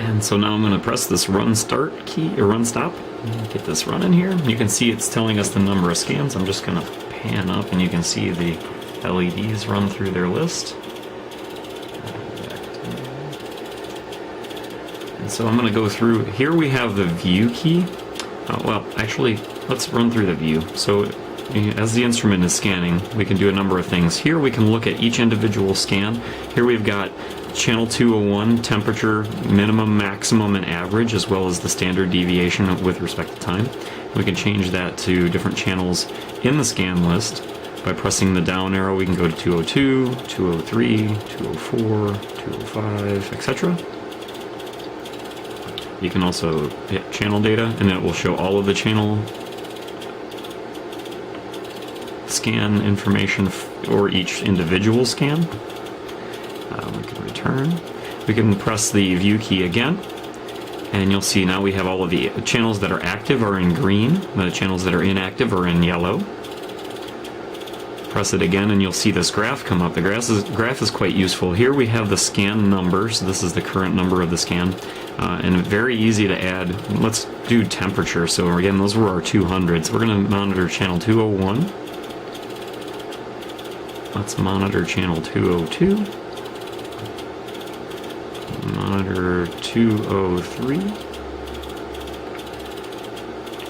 And so now I'm going to press this run start key, or run stop, get this running here. You can see it's telling us the number of scans. I'm just going to pan up and you can see the LEDs run through their list. And so I'm going to go through, here we have the view key. Well, actually, let's run through the view. So as the instrument is scanning, we can do a number of things. Here we can look at each individual scan. Here we've got channel 201, temperature, minimum, maximum, and average, as well as the standard deviation with respect to time. We can change that to different channels in the scan list. By pressing the down arrow, we can go to 202, 203, 204, 205, etc. You can also hit channel data, and it will show all of the channel scan information or each individual scan. We can return. We can press the view key again, and you'll see now we have all of the channels that are active are in green, the channels that are inactive are in yellow. Press it again and you'll see this graph come up. The graph is quite useful. Here we have the scan number, so this is the current number of the scan, and very easy to add. Let's do temperature. So again, those were our 200s. We're going to monitor channel 201. Let's monitor channel 202. Monitor 203.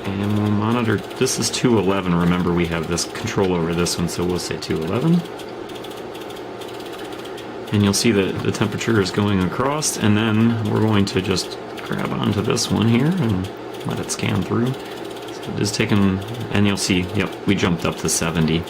And we'll monitor, this is 211. Remember, we have this control over this one, so we'll say 211. And you'll see that the temperature is going across, and then we're going to just grab onto this one here and let it scan through. So it is taking, and you'll see, yep, we jumped up to 70.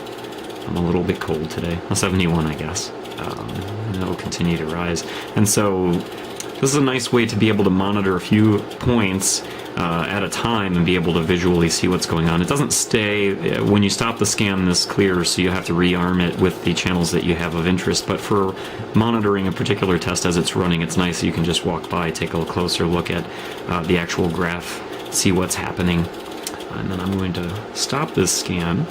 I'm a little bit cold today. Well, 71, I guess. And it'll continue to rise. And so this is a nice way to be able to monitor a few points at a time and be able to visually see what's going on. It doesn't stay, when you stop the scan, this clears, so you have to rearm it with the channels that you have of interest. But for monitoring a particular test as it's running, it's nice that you can just walk by, take a closer look at the actual graph, see what's happening. And then I'm going to stop this scan,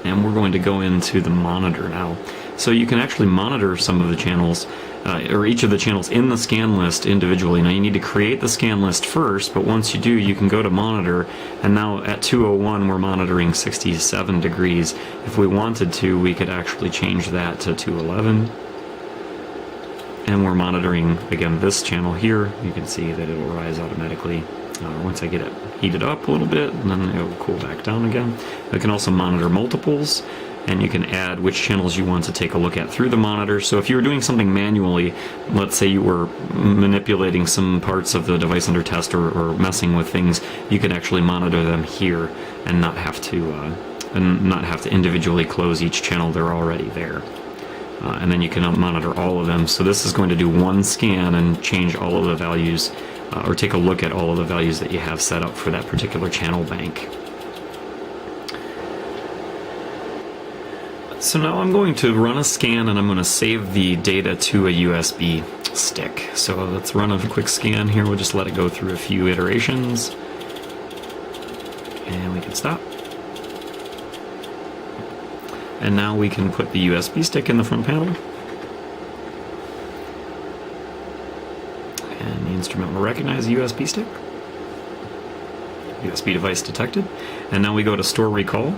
and we're going to go into the monitor now. So you can actually monitor some of the channels, or each of the channels in the scan list individually. Now you need to create the scan list first, but once you do, you can go to monitor, and now at 201 we're monitoring 67 degrees. If we wanted to, we could actually change that to 211. And we're monitoring, again, this channel here. You can see that it will rise automatically once I get it heated up a little bit, and then it will cool back down again. I can also monitor multiples, and you can add which channels you want to take a look at through the monitor. So if you were doing something manually, let's say you were manipulating some parts of the device under test or messing with things, you could actually monitor them here and not have to individually close each channel. They're already there. And then you can monitor all of them. So this is going to do one scan and change all of the values, or take a look at all of the values that you have set up for that particular channel bank. So now I'm going to run a scan, and I'm going to save the data to a USB stick. So let's run a quick scan here. We'll just let it go through a few iterations, and we can stop. And now we can put the USB stick in the front panel, and the instrument will recognize the USB stick. USB device detected. And now we go to store recall,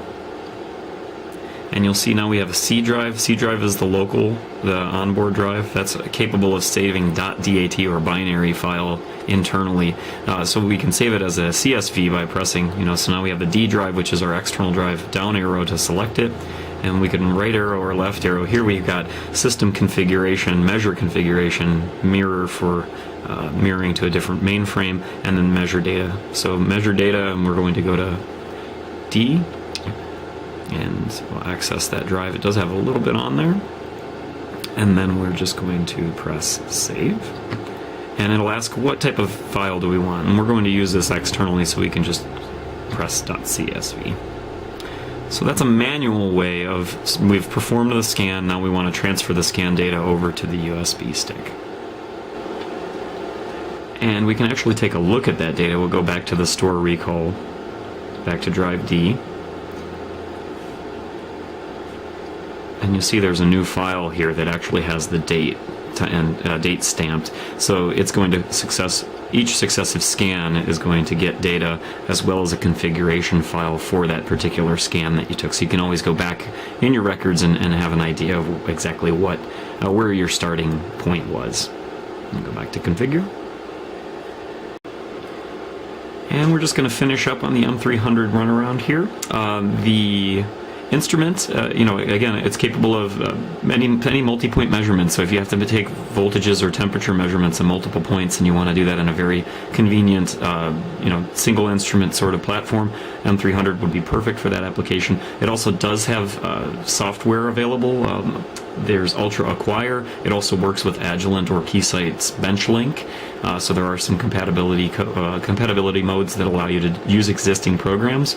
and you'll see now we have a C drive. C drive is the local, the onboard drive that's capable of saving .dat or binary file internally. So we can save it as a CSV by pressing, so now we have the D drive, which is our external drive, down arrow to select it. And we can right arrow or left arrow. Here we've got system configuration, measure configuration, mirror for mirroring to a different mainframe, and then measure data. So measure data, and we're going to go to D, and we'll access that drive. It does have a little bit on there. And then we're just going to press save. And it'll ask what type of file do we want. And we're going to use this externally, so we can just press .csv. So that's a manual way of, we've performed the scan, now we want to transfer the scan data over to the USB stick. And we can actually take a look at that data. We'll go back to the store recall, back to drive D. And you'll see there's a new file here that actually has the date and date stamped. So it's going to each successive scan is going to get data as well as a configuration file for that particular scan that you took. So you can always go back in your records and have an idea of exactly where your starting point was. And go back to configure. And we're just going to finish up on the M300 runaround here. The instrument, again, it's capable of many multi-point measurements. So if you have to take voltages or temperature measurements at multiple points and you want to do that in a very convenient, single instrument sort of platform, M300 would be perfect for that application. It also does have software available. There's Ultra Acquire. It also works with Agilent or Keysight's BenchLink. So there are some compatibility modes that allow you to use existing programs.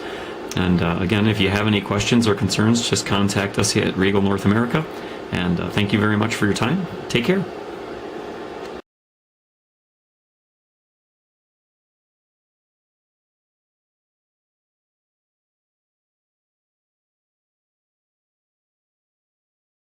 And again, if you have any questions or concerns, just contact us here at RIGOL North America. And thank you very much for your time. Take care.